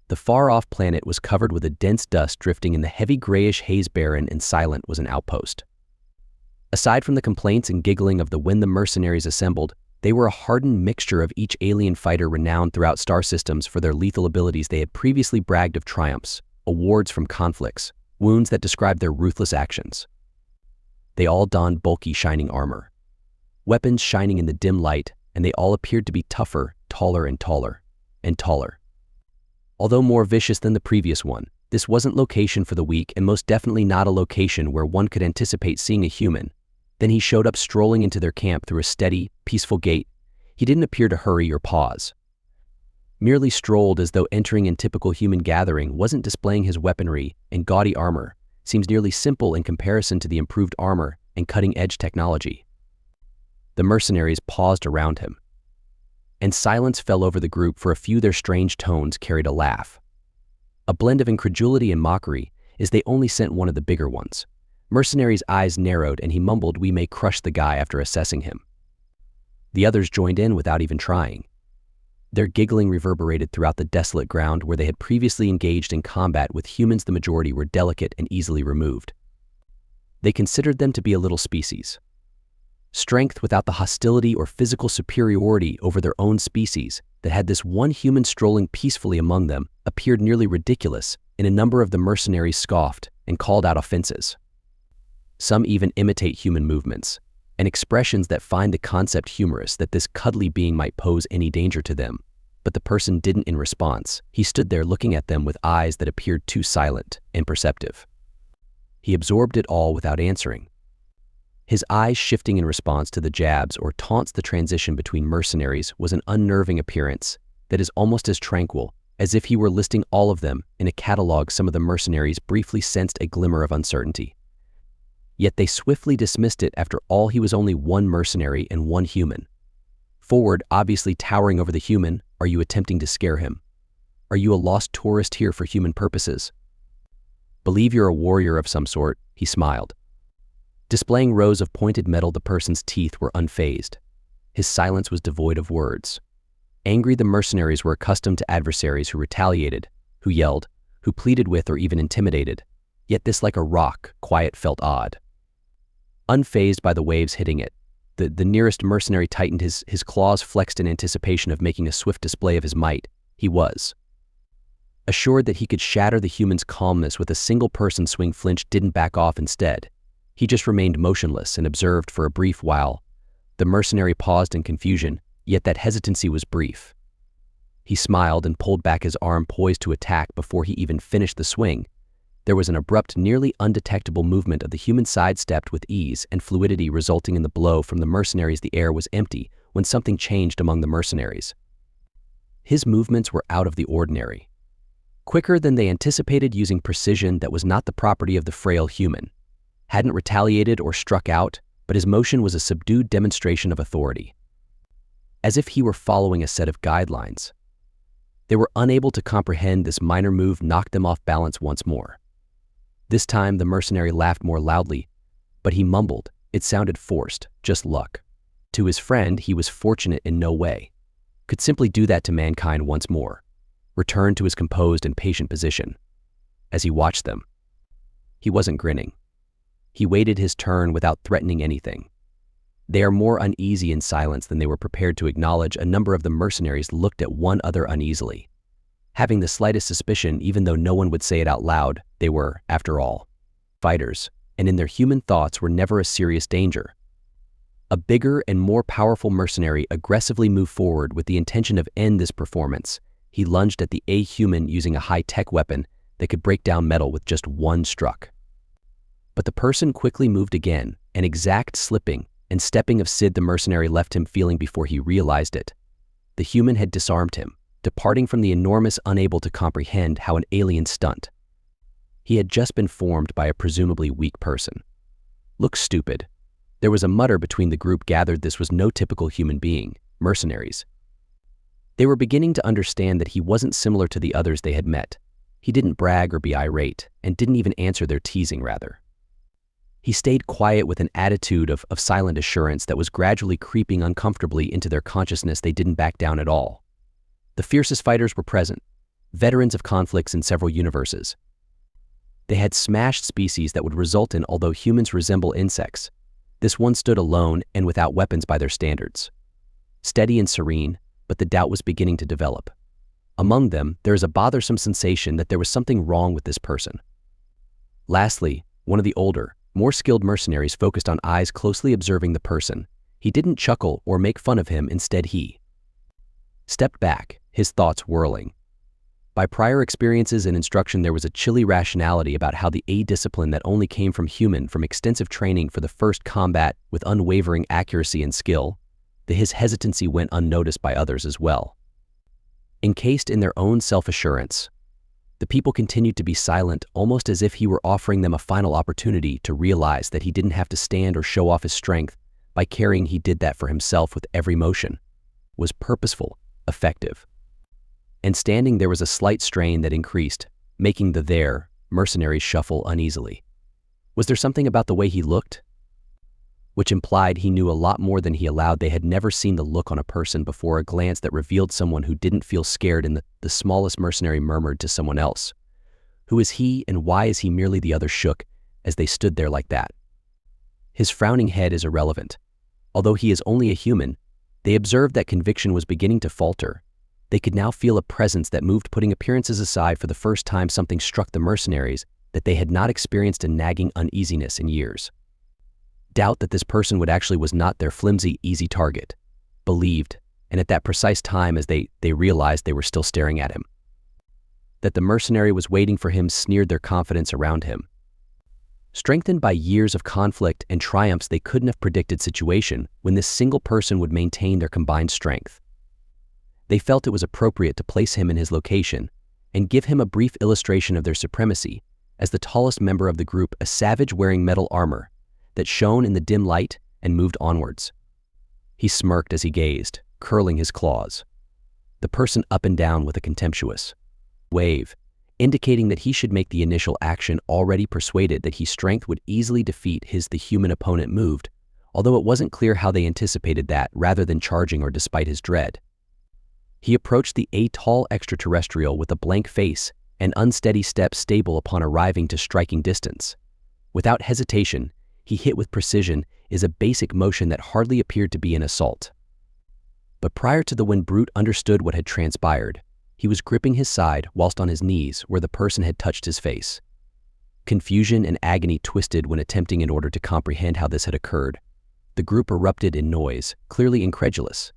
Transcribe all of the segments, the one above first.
The far-off planet was covered with a dense dust drifting in the heavy grayish haze. Barren and silent was an outpost. Aside from the complaints and giggling of the when the mercenaries assembled, they were a hardened mixture of each alien fighter renowned throughout star systems for their lethal abilities. They had previously bragged of triumphs, awards from conflicts, wounds that described their ruthless actions. They all donned bulky, shining armor, weapons shining in the dim light, and they all appeared to be tougher, taller and taller, and taller. Although more vicious than the previous one, this wasn't location for the weak and most definitely not a location where one could anticipate seeing a human. Then he showed up strolling into their camp through a steady, peaceful gait. He didn't appear to hurry or pause. Merely strolled as though entering in typical human gathering, wasn't displaying his weaponry and gaudy armor. Seems nearly simple in comparison to the improved armor and cutting-edge technology. The mercenaries paused around him, and silence fell over the group. For a few, their strange tones carried a laugh, a blend of incredulity and mockery, as they only sent one of the bigger ones. Mercenary's eyes narrowed and he mumbled, "We may crush the guy," after assessing him. The others joined in without even trying. Their giggling reverberated throughout the desolate ground where they had previously engaged in combat with humans. The majority were delicate and easily removed. They considered them to be a little species. Strength without the hostility or physical superiority over their own species that had this one human strolling peacefully among them appeared nearly ridiculous, and a number of the mercenaries scoffed and called out offenses. Some even imitate human movements and expressions that find the concept humorous that this cuddly being might pose any danger to them. But the person didn't. In response, he stood there looking at them with eyes that appeared too silent and perceptive. He absorbed it all without answering, his eyes shifting in response to the jabs or taunts. The transition between mercenaries was an unnerving appearance that is almost as tranquil as if he were listing all of them in a catalog. Some of the mercenaries briefly sensed a glimmer of uncertainty, yet they swiftly dismissed it. After all, he was only one mercenary and one human. Forward, obviously towering over the human. Are you attempting to scare him? Are you a lost tourist here for human purposes? Believe you're a warrior of some sort, he smiled, displaying rows of pointed metal. The person's teeth were unfazed. His silence was devoid of words. Angry, the mercenaries were accustomed to adversaries who retaliated, who yelled, who pleaded with or even intimidated. Yet this, like a rock, quiet, felt odd. Unfazed by the waves hitting it, the nearest mercenary tightened. His claws flexed in anticipation of making a swift display of his might. He was assured that he could shatter the human's calmness with a single person swing. Flinch didn't back off. Instead, he just remained motionless and observed for a brief while. The mercenary paused in confusion, yet that hesitancy was brief. He smiled and pulled back his arm, poised to attack. Before he even finished the swing, there was an abrupt, nearly undetectable movement of the human. Sidestepped with ease and fluidity, resulting in the blow from the mercenaries. The air was empty when something changed among the mercenaries. His movements were out of the ordinary, quicker than they anticipated, using precision that was not the property of the frail human. Hadn't retaliated or struck out, but his motion was a subdued demonstration of authority, as if he were following a set of guidelines. They were unable to comprehend this minor move knocked them off balance once more. This time the mercenary laughed more loudly, but he mumbled. It sounded forced, just luck. To his friend, he was fortunate in no way. Could simply do that to mankind once more. Returned to his composed and patient position. As he watched them, he wasn't grinning. He waited his turn without threatening anything. They are more uneasy in silence than they were prepared to acknowledge. A number of the mercenaries looked at one another uneasily, having the slightest suspicion, even though no one would say it out loud. They were, after all, fighters, and in their human thoughts were never a serious danger. A bigger and more powerful mercenary aggressively moved forward with the intention of end this performance. He lunged at the human using a high-tech weapon that could break down metal with just one struck. But the person quickly moved again. An exact slipping and stepping of Sid the mercenary left him feeling before he realized it. The human had disarmed him, departing from the enormous, unable to comprehend how an alien stunt. He had just been formed by a presumably weak person. Looked stupid. There was a mutter between the group gathered. This was no typical human being, mercenaries. They were beginning to understand that he wasn't similar to the others they had met. He didn't brag or be irate, and didn't even answer their teasing. Rather, he stayed quiet with an attitude of silent assurance that was gradually creeping uncomfortably into their consciousness. They didn't back down at all. The fiercest fighters were present, veterans of conflicts in several universes. They had smashed species that would result in, although humans resemble insects, this one stood alone and without weapons by their standards. Steady and serene, but the doubt was beginning to develop. Among them, there is a bothersome sensation that there was something wrong with this person. Lastly, one of the older, more skilled mercenaries focused on eyes closely observing the person. He didn't chuckle or make fun of him, instead he stepped back, his thoughts whirling. By prior experiences and instruction, there was a chilly rationality about how the discipline that only came from extensive training for the first combat with unwavering accuracy and skill, his hesitancy went unnoticed by others as well. Encased in their own self-assurance, the people continued to be silent, almost as if he were offering them a final opportunity to realize that he didn't have to stand or show off his strength by carrying. He did that for himself with every motion, was purposeful, effective. And standing there was a slight strain that increased, making the mercenaries shuffle uneasily. Was there something about the way he looked? Which implied he knew a lot more than he allowed. They had never seen the look on a person before, a glance that revealed someone who didn't feel scared, and the smallest mercenary murmured to someone else, "Who is he, and why is he?" Merely the other shook as they stood there like that. His frowning head is irrelevant. Although he is only a human, they observed that conviction was beginning to falter. They could now feel a presence that moved. Putting appearances aside, for the first time something struck the mercenaries that they had not experienced, a nagging uneasiness in years. Doubt that this person was not their flimsy, easy target. Believed, and at that precise time as they realized they were still staring at him, that the mercenary was waiting for him, sneered their confidence around him. Strengthened by years of conflict and triumphs, they couldn't have predicted situation when this single person would maintain their combined strength. They felt it was appropriate to place him in his location and give him a brief illustration of their supremacy as the tallest member of the group, a savage wearing metal armor that shone in the dim light and moved onwards. He smirked as he gazed, curling his claws. The person up and down with a contemptuous wave, indicating that he should make the initial action, already persuaded that his strength would easily defeat the human opponent, moved, although it wasn't clear how they anticipated that, rather than charging or despite his dread. He approached the tall extraterrestrial with a blank face and unsteady steps, stable upon arriving to striking distance. Without hesitation, he hit with precision, is a basic motion that hardly appeared to be an assault. But prior to when Brute understood what had transpired, he was gripping his side whilst on his knees where the person had touched his face. Confusion and agony twisted when attempting in order to comprehend how this had occurred. The group erupted in noise, clearly incredulous.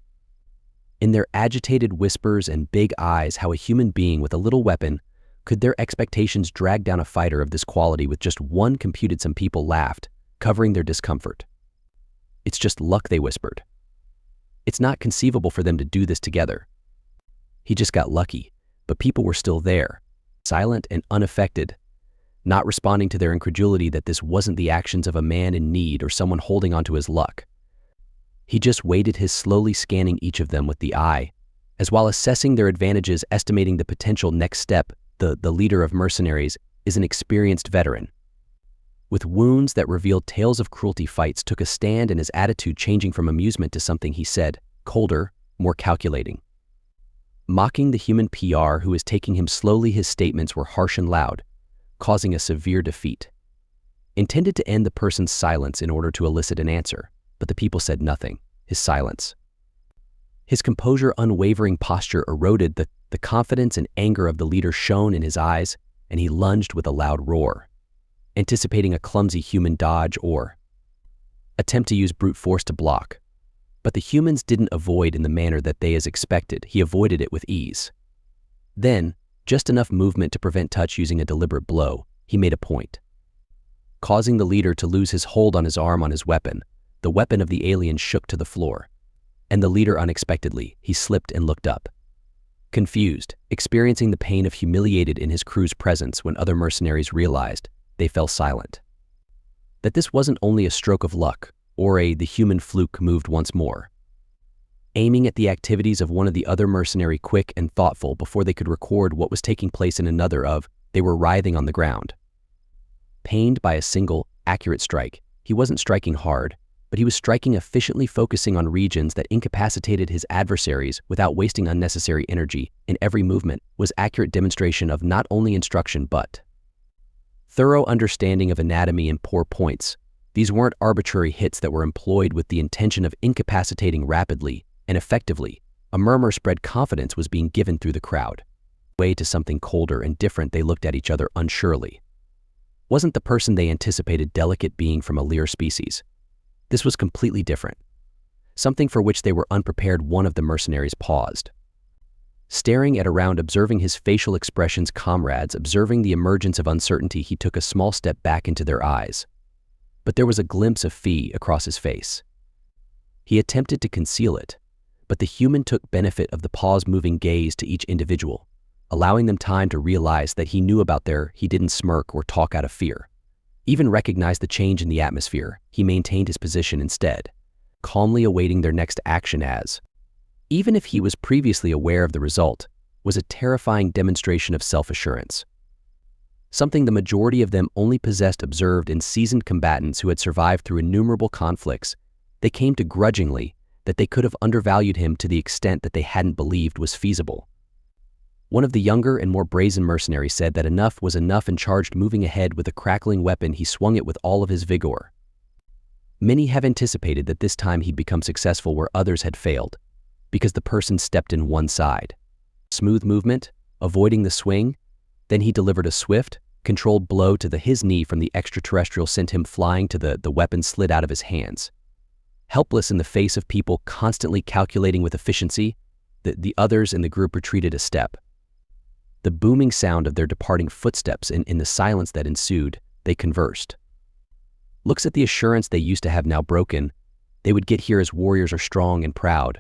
In their agitated whispers and big eyes, how a human being with a little weapon could their expectations drag down a fighter of this quality with just one computed? Some people laughed, covering their discomfort. "It's just luck," they whispered. "It's not conceivable for them to do this together. He just got lucky." But people were still there, silent and unaffected, not responding to their incredulity that this wasn't the actions of a man in need or someone holding onto his luck. He just waited, his slowly scanning each of them with the eye, as while assessing their advantages, estimating the potential next step. The leader of mercenaries is an experienced veteran, with wounds that revealed tales of cruelty fights, took a stand, and his attitude changing from amusement to something he said, colder, more calculating. Mocking the human PR who is taking him slowly, his statements were harsh and loud, causing a severe defeat. Intended to end the person's silence in order to elicit an answer, but the people said nothing. His silence, his composure, unwavering posture eroded. The confidence and anger of the leader shone in his eyes, and he lunged with a loud roar, anticipating a clumsy human dodge or attempt to use brute force to block. But the humans didn't avoid in the manner that they as expected. He avoided it with ease. Then, just enough movement to prevent touch, using a deliberate blow, he made a point, causing the leader to lose his hold on his arm on his weapon. The weapon of the alien shook to the floor, and the leader unexpectedly, he slipped and looked up. Confused, experiencing the pain of humiliated in his crew's presence, when other mercenaries realized, they fell silent. That this wasn't only a stroke of luck, or the human fluke, moved once more, aiming at the activities of one of the other mercenary, quick and thoughtful before they could record what was taking place in another of, they were writhing on the ground. Pained by a single, accurate strike, he wasn't striking hard, but he was striking efficiently, focusing on regions that incapacitated his adversaries without wasting unnecessary energy, and every movement was accurate demonstration of not only instruction but thorough understanding of anatomy and poor points. These weren't arbitrary hits that were employed with the intention of incapacitating rapidly and effectively. A murmur spread. Confidence was being given through the crowd. Way to something colder and different. They looked at each other unsurely. Wasn't the person they anticipated delicate being from a Lear species? This was completely different. Something for which they were unprepared. One of the mercenaries paused, staring at around, observing his facial expressions. Comrades, observing the emergence of uncertainty, he took a small step back into their eyes. But there was a glimpse of fear across his face. He attempted to conceal it, but the human took benefit of the pause, moving gaze to each individual, allowing them time to realize that he knew about their. He didn't smirk or talk out of fear. Even recognized the change in the atmosphere. He maintained his position instead, calmly awaiting their next action as, even if he was previously aware of the result, was a terrifying demonstration of self-assurance. Something the majority of them only possessed. Observed in seasoned combatants who had survived through innumerable conflicts, they came to grudgingly that they could have undervalued him to the extent that they hadn't believed was feasible. One of the younger and more brazen mercenaries said that enough was enough and charged, moving ahead with a crackling weapon. He swung it with all of his vigor. Many have anticipated that this time he'd become successful where others had failed, because the person stepped in one side. Smooth movement, avoiding the swing, then he delivered a swift, controlled blow to his knee from the extraterrestrial, sent him flying to the weapon slid out of his hands. Helpless in the face of people constantly calculating with efficiency, the others in the group retreated a step. The booming sound of their departing footsteps, in the silence that ensued, they conversed. Looks at the assurance they used to have now broken. They would get here as warriors are strong and proud,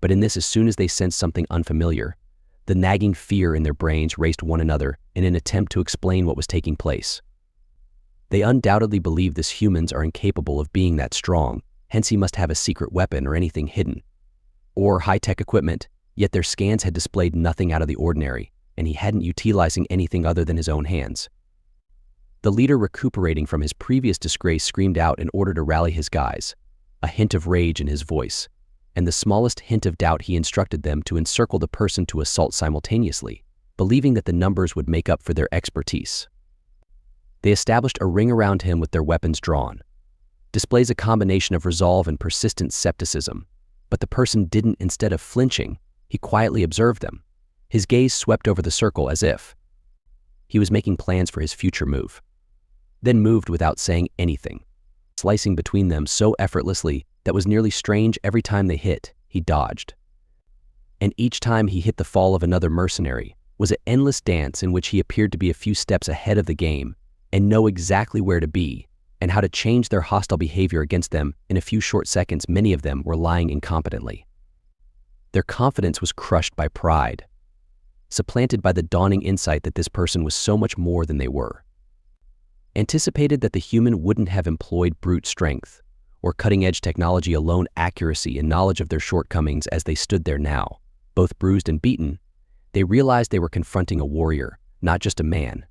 but in this, as soon as they sensed something unfamiliar, the nagging fear in their brains raced one another in an attempt to explain what was taking place. They undoubtedly believe this humans are incapable of being that strong, hence he must have a secret weapon or anything hidden, or high-tech equipment, yet their scans had displayed nothing out of the ordinary, and he hadn't utilizing anything other than his own hands. The leader, recuperating from his previous disgrace, screamed out in order to rally his guys, a hint of rage in his voice, and the smallest hint of doubt. He instructed them to encircle the person to assault simultaneously, believing that the numbers would make up for their expertise. They established a ring around him with their weapons drawn. Displays a combination of resolve and persistent skepticism, but the person didn't. Instead of flinching, he quietly observed them. His gaze swept over the circle as if he was making plans for his future move, then moved without saying anything, slicing between them so effortlessly that was nearly strange. Every time they hit, he dodged. And each time he hit, the fall of another mercenary was an endless dance in which he appeared to be a few steps ahead of the game and know exactly where to be and how to change their hostile behavior against them in a few short seconds. Many of them were lying incompetently. Their confidence was crushed by pride, supplanted by the dawning insight that this person was so much more than they were. Anticipated that the human wouldn't have employed brute strength or cutting-edge technology alone. Accuracy and knowledge of their shortcomings. As they stood there now, both bruised and beaten, they realized they were confronting a warrior, not just a man,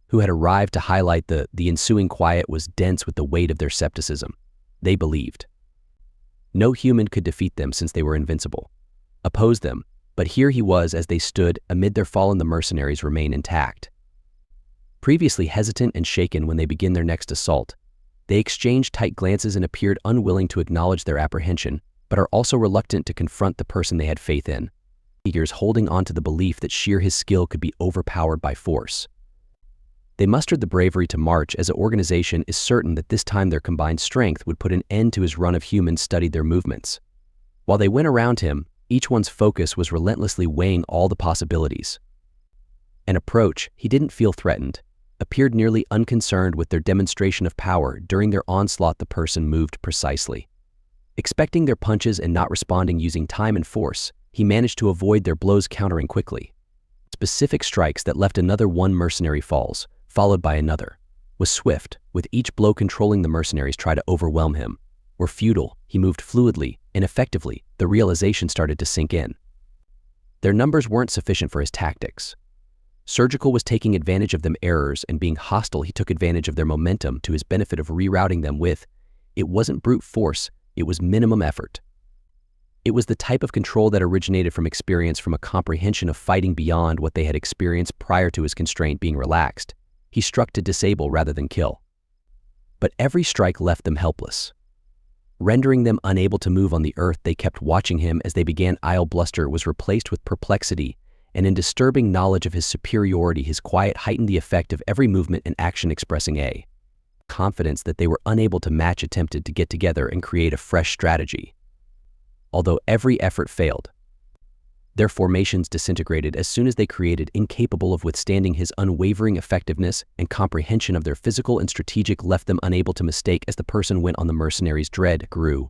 who had arrived to highlight. The ensuing quiet was dense with the weight of their skepticism. They believed no human could defeat them since they were invincible, oppose them, but here he was as they stood amid their fallen. The mercenaries remain intact. Previously hesitant and shaken when they begin their next assault, they exchanged tight glances and appeared unwilling to acknowledge their apprehension, but are also reluctant to confront the person they had faith in. Figures holding on to the belief that sheer his skill could be overpowered by force. They mustered the bravery to march as an organization, is certain that this time their combined strength would put an end to his run of humans. Studied their movements. While they went around him, each one's focus was relentlessly weighing all the possibilities. An approach, he didn't feel threatened, appeared nearly unconcerned with their demonstration of power. During their onslaught, the person moved precisely, expecting their punches and not responding. Using time and force, he managed to avoid their blows, countering quickly. Specific strikes that left another one mercenary falls, followed by another, was swift, with each blow controlling. The mercenaries try to overwhelm him were futile. He moved fluidly and effectively. The realization started to sink in. Their numbers weren't sufficient for his tactics. Surgical was taking advantage of them errors, and being hostile, he took advantage of their momentum to his benefit of rerouting them with It wasn't brute force, it was minimum effort. It was the type of control that originated from experience, from a comprehension of fighting beyond what they had experienced prior to his constraint being relaxed. He struck to disable rather than kill. But every strike left them helpless. Rendering them unable to move on the earth, they kept watching him as they began. Bluster was replaced with perplexity, and in disturbing knowledge of his superiority, his quiet heightened the effect of every movement and action, expressing a confidence that they were unable to match. Attempted to get together and create a fresh strategy. Although every effort failed, their formations disintegrated as soon as they created, incapable of withstanding his unwavering effectiveness, and comprehension of their physical and strategic left them unable to mistake. As the person went on, the mercenaries' dread grew,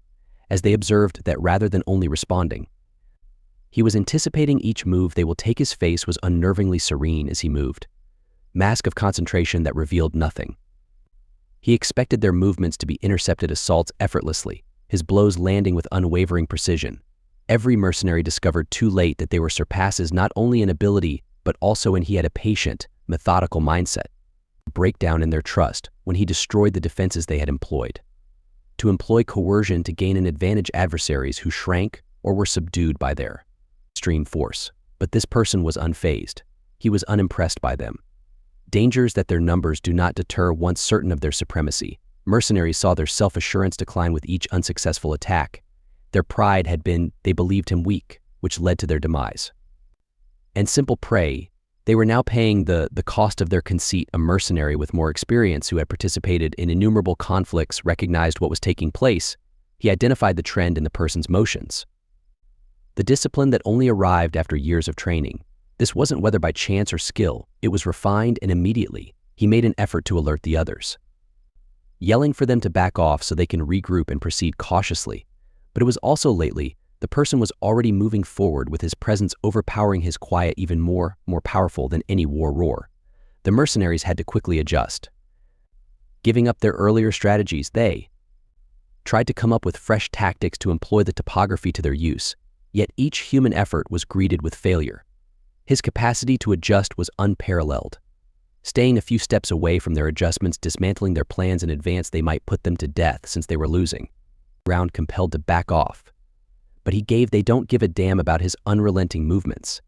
as they observed that rather than only responding, he was anticipating each move they will take. His face was unnervingly serene as he moved, mask of concentration that revealed nothing. He expected their movements to be intercepted assaults effortlessly, his blows landing with unwavering precision. Every mercenary discovered too late that they were surpasses not only in ability, but also in he had a patient, methodical mindset. Breakdown in their trust when he destroyed the defenses they had employed. To employ coercion to gain an advantage, adversaries who shrank or were subdued by their extreme force. But this person was unfazed. He was unimpressed by them. Dangers that their numbers do not deter once certain of their supremacy. Mercenaries saw their self-assurance decline with each unsuccessful attack. Their pride had been, they believed him weak, which led to their demise. And simple prey, they were now paying the cost of their conceit. A mercenary with more experience, who had participated in innumerable conflicts, recognized what was taking place. He identified the trend in the person's motions. The discipline that only arrived after years of training. This wasn't whether by chance or skill, it was refined, and immediately, he made an effort to alert the others, yelling for them to back off so they can regroup and proceed cautiously. But it was also lately, the person was already moving forward with his presence overpowering his quiet, even more powerful than any war roar. The mercenaries had to quickly adjust. Giving up their earlier strategies, they tried to come up with fresh tactics to employ the topography to their use, yet each human effort was greeted with failure. His capacity to adjust was unparalleled. Staying a few steps away from their adjustments, dismantling their plans in advance, they might put them to death since they were losing. Round compelled to back off. But they don't give a damn about his unrelenting movements.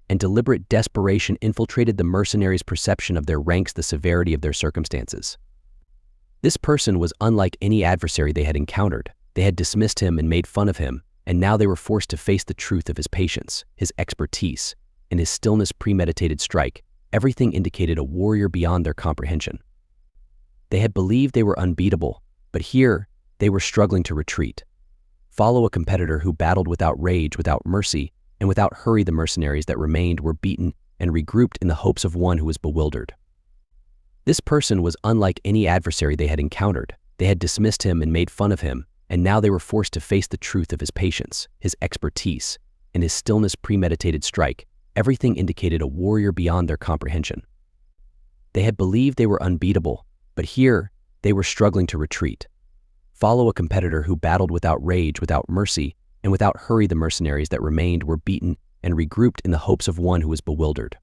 And deliberate desperation infiltrated the mercenaries' perception of their ranks, the severity of their circumstances. This person was unlike any adversary they had encountered. They had dismissed him and made fun of him, and now they were forced to face the truth of his patience, his expertise, and his stillness. Premeditated strike. Everything indicated a warrior beyond their comprehension. They had believed they were unbeatable, but here, they were struggling to retreat. Follow a competitor who battled without rage, without mercy, and without hurry. The mercenaries that remained were beaten and regrouped in the hopes of one who was bewildered. This person was unlike any adversary they had encountered. They had dismissed him and made fun of him, and now they were forced to face the truth of his patience, his expertise, and his stillness. Premeditated strike. Everything indicated a warrior beyond their comprehension. They had believed they were unbeatable, but here, they were struggling to retreat. Follow a competitor who battled without rage, without mercy, and without hurry. The mercenaries that remained were beaten and regrouped in the hopes of one who was bewildered.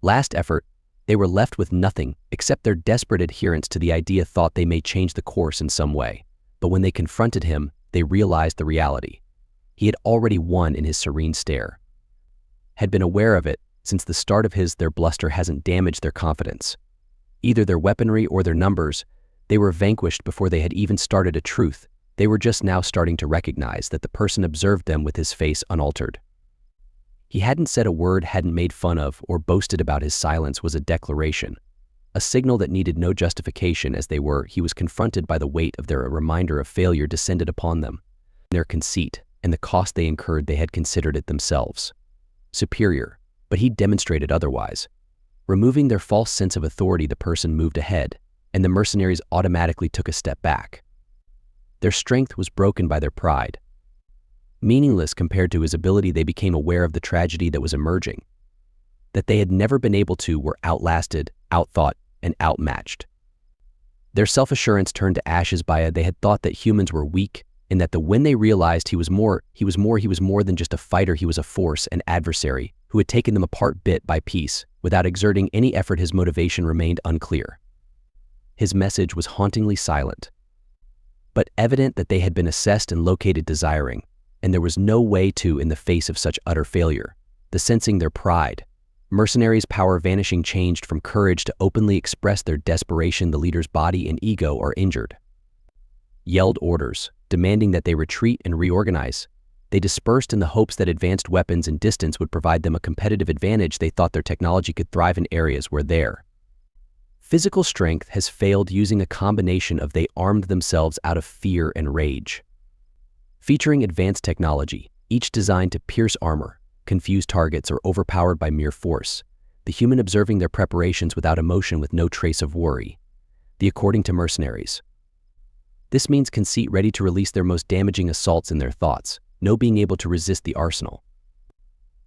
Last effort, they were left with nothing except their desperate adherence to the idea. Thought they may change the course in some way, but when they confronted him, they realized the reality. He had already won in his serene stare. Had been aware of it since the start of their bluster hasn't damaged their confidence. Either their weaponry or their numbers, they were vanquished before they had even started a truth. They were just now starting to recognize that the person observed them with his face unaltered. He hadn't said a word, hadn't made fun of or boasted about. His silence was a declaration, a signal that needed no justification. As he was confronted by the weight of their reminder of failure descended upon them. Their conceit and the cost they incurred, they had considered it themselves superior, but he demonstrated otherwise. Removing their false sense of authority, the person moved ahead, and the mercenaries automatically took a step back. Their strength was broken by their pride. Meaningless compared to his ability, they became aware of the tragedy that was emerging. That they had never been able to, were outlasted, outthought, and outmatched. Their self-assurance turned to ashes they had thought that humans were weak, and that when they realized he was more than just a fighter. He was a force, an adversary, who had taken them apart bit by piece. Without exerting any effort, his motivation remained unclear. His message was hauntingly silent. but evident that they had been assessed and located desiring, and there was no way to in the face of such utter failure. The sensing their pride. Mercenaries' power vanishing changed from courage to openly express their desperation. The leader's body and ego are injured. Yelled orders, demanding that they retreat and reorganize. They dispersed in the hopes that advanced weapons and distance would provide them a competitive advantage. They thought their technology could thrive in areas where their physical strength has failed, using a combination of they armed themselves out of fear and rage. Featuring advanced technology, each designed to pierce armor, confuse targets, or overpowered by mere force, the human observing their preparations without emotion, with no trace of worry. According to mercenaries, this means conceit, ready to release their most damaging assaults in their thoughts, no being able to resist the arsenal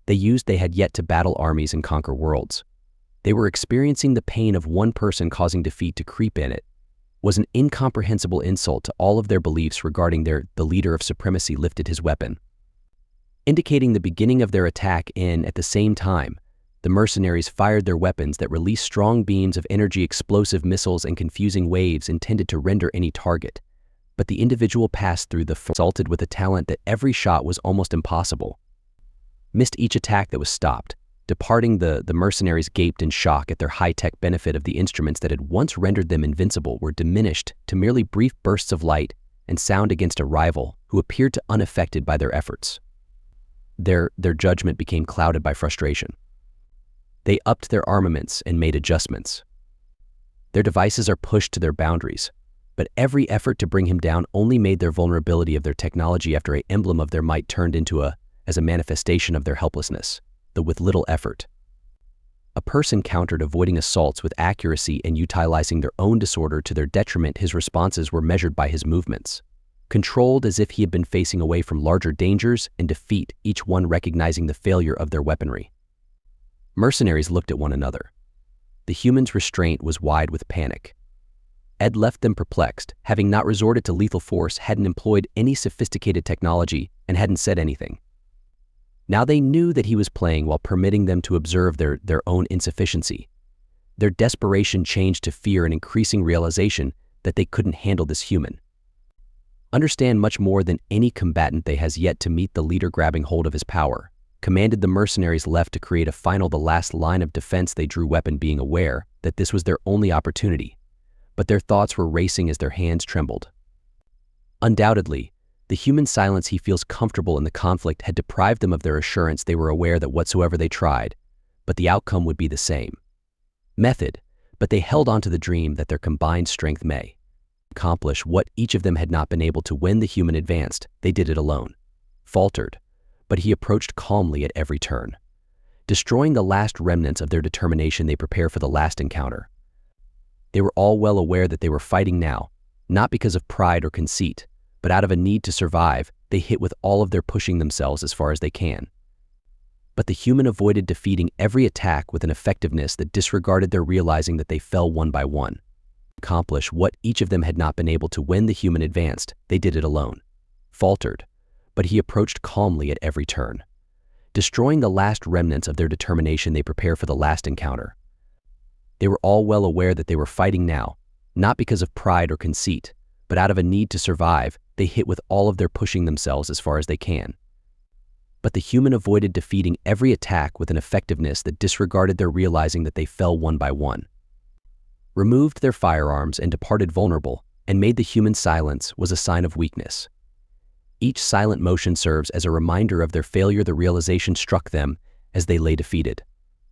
they had yet to battle armies and conquer worlds. They were experiencing the pain of one person causing defeat to creep in. It was an incomprehensible insult to all of their beliefs regarding the leader of supremacy lifted his weapon, indicating the beginning of their attack. At the same time, the mercenaries fired their weapons that released strong beams of energy, explosive missiles, and confusing waves intended to render any target. But the individual passed through the assaulted with a talent that every shot was almost impossible. Missed each attack that was stopped. Departing, the mercenaries gaped in shock at their high-tech benefit of the instruments that had once rendered them invincible were diminished to merely brief bursts of light and sound against a rival who appeared to unaffected by their efforts. Their judgment became clouded by frustration. They upped their armaments and made adjustments. Their devices are pushed to their boundaries, but every effort to bring him down only made their vulnerability of their technology after an emblem of their might turned into as a manifestation of their helplessness, with little effort. A person countered, avoiding assaults with accuracy and utilizing their own disorder to their detriment. His responses were measured by his movements, controlled as if he had been facing away from larger dangers and defeat, each one recognizing the failure of their weaponry. Mercenaries looked at one another. The human's restraint was wide with panic. Ed left them perplexed, having not resorted to lethal force, hadn't employed any sophisticated technology, and hadn't said anything. Now they knew that he was playing while permitting them to observe their own insufficiency. Their desperation changed to fear and increasing realization that they couldn't handle this human. Understand much more than any combatant they has yet to meet. The leader, grabbing hold of his power, commanded the mercenaries left to create the last line of defense. They drew weapon, being aware that this was their only opportunity, but their thoughts were racing as their hands trembled. Undoubtedly, the human silence he feels comfortable in the conflict had deprived them of their assurance. They were aware that whatsoever they tried, but the outcome would be the same method, but they held on to the dream that their combined strength may accomplish what each of them had not been able to. When the human advanced, they did it alone, faltered, but he approached calmly at every turn. Destroying the last remnants of their determination, they prepare for the last encounter. They were all well aware that they were fighting now, not because of pride or conceit, but out of a need to survive. They hit with all of their pushing themselves as far as they can. But the human avoided defeating every attack with an effectiveness that disregarded their realizing that they fell one by one. Accomplish what each of them had not been able to. When the human advanced, they did it alone, faltered, but he approached calmly at every turn. Destroying the last remnants of their determination, they prepare for the last encounter. They were all well aware that they were fighting now, not because of pride or conceit, but out of a need to survive. They hit with all of their pushing themselves as far as they can. But the human avoided defeating every attack with an effectiveness that disregarded their realizing that they fell one by one. Removed their firearms and departed vulnerable, and made the human silence was a sign of weakness. Each silent motion serves as a reminder of their failure. The realization struck them as they lay defeated,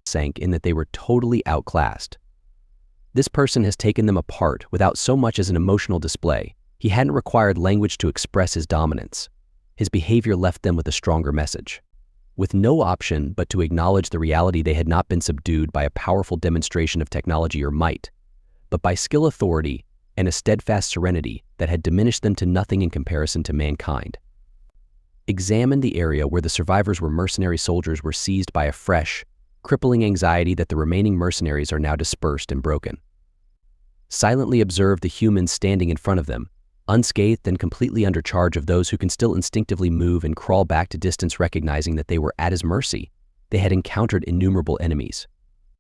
sank in that they were totally outclassed. This person has taken them apart without so much as an emotional display. He hadn't required language to express his dominance. His behavior left them with a stronger message, with no option but to acknowledge the reality they had not been subdued by a powerful demonstration of technology or might, but by skill, authority, and a steadfast serenity that had diminished them to nothing in comparison to mankind. Examine the area where the survivors were. Mercenary soldiers were seized by a fresh, crippling anxiety that the remaining mercenaries are now dispersed and broken. Silently observe the humans standing in front of them, unscathed and completely under charge of those who can still instinctively move and crawl back to distance, recognizing that they were at his mercy. They had encountered innumerable enemies,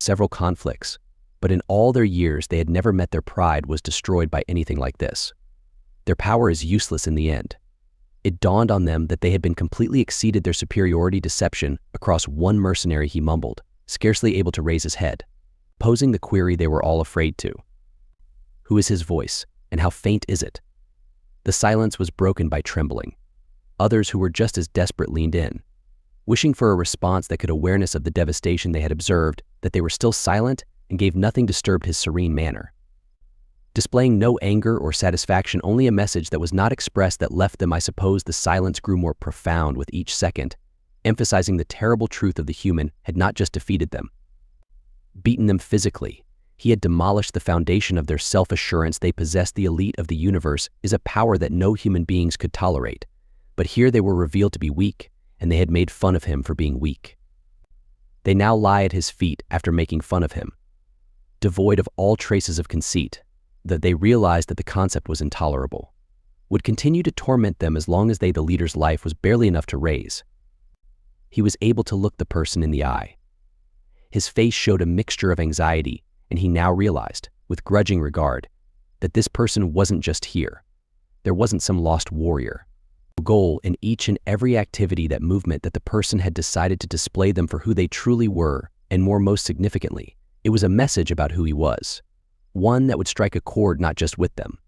several conflicts, but in all their years they had never met. Their pride was destroyed by anything like this. Their power is useless in the end. It dawned on them that they had been completely exceeded their superiority deception across one mercenary. He mumbled, scarcely able to raise his head, posing the query they were all afraid to. Who is his voice, and how faint is it? The silence was broken by trembling. Others who were just as desperate leaned in, wishing for a response that could awareness of the devastation they had observed, that they were still silent and gave nothing disturbed his serene manner. Displaying no anger or satisfaction, only a message that was not expressed that left them. I suppose the silence grew more profound with each second, emphasizing the terrible truth of the human had not just defeated them, beaten them physically. He had demolished the foundation of their self-assurance. They possessed the elite of the universe is a power that no human beings could tolerate. But here they were revealed to be weak, and they had made fun of him for being weak. They now lie at his feet after making fun of him, devoid of all traces of conceit, that they realized that the concept was intolerable, would continue to torment them as long as the leader's life was barely enough to raise. He was able to look the person in the eye. His face showed a mixture of anxiety, and he now realized, with grudging regard, that this person wasn't just here. There wasn't some lost warrior. A goal in each and every activity, that movement, that the person had decided to display them for who they truly were, and most significantly, it was a message about who he was. One that would strike a chord not just with them,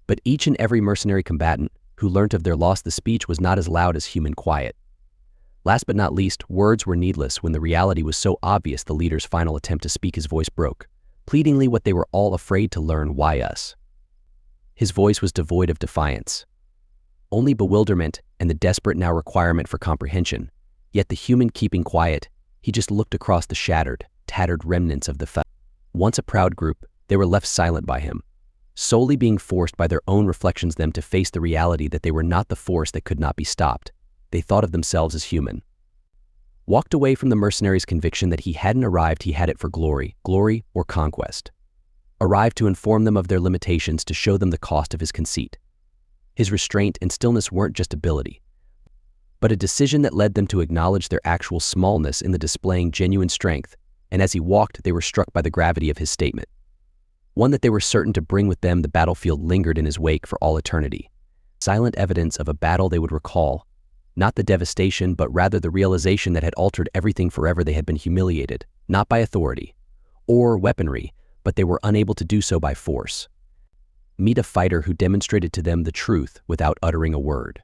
but each and every mercenary combatant who learnt of their loss. The speech was not as loud as human quiet. Last but not least, words were needless when the reality was so obvious. The leader's final attempt to speak, his voice broke, pleadingly, what they were all afraid to learn: why us? His voice was devoid of defiance, only bewilderment and the desperate now requirement for comprehension. Yet the human keeping quiet, he just looked across the shattered, tattered remnants of the once a proud group. They were left silent by him, solely being forced by their own reflections them to face the reality that they were not the force that could not be stopped. They thought of themselves as human. Walked away from the mercenary's conviction that he hadn't arrived. He had it for glory or conquest. Arrived to inform them of their limitations, to show them the cost of his conceit. His restraint and stillness weren't just ability, but a decision that led them to acknowledge their actual smallness in the displaying genuine strength. And as he walked, they were struck by the gravity of his statement, one that they were certain to bring with them. The battlefield lingered in his wake for all eternity, silent evidence of a battle they would recall, not the devastation, but rather the realization that had altered everything forever. They had been humiliated, not by authority or weaponry, but they were unable to do so by force. Meet a fighter who demonstrated to them the truth without uttering a word.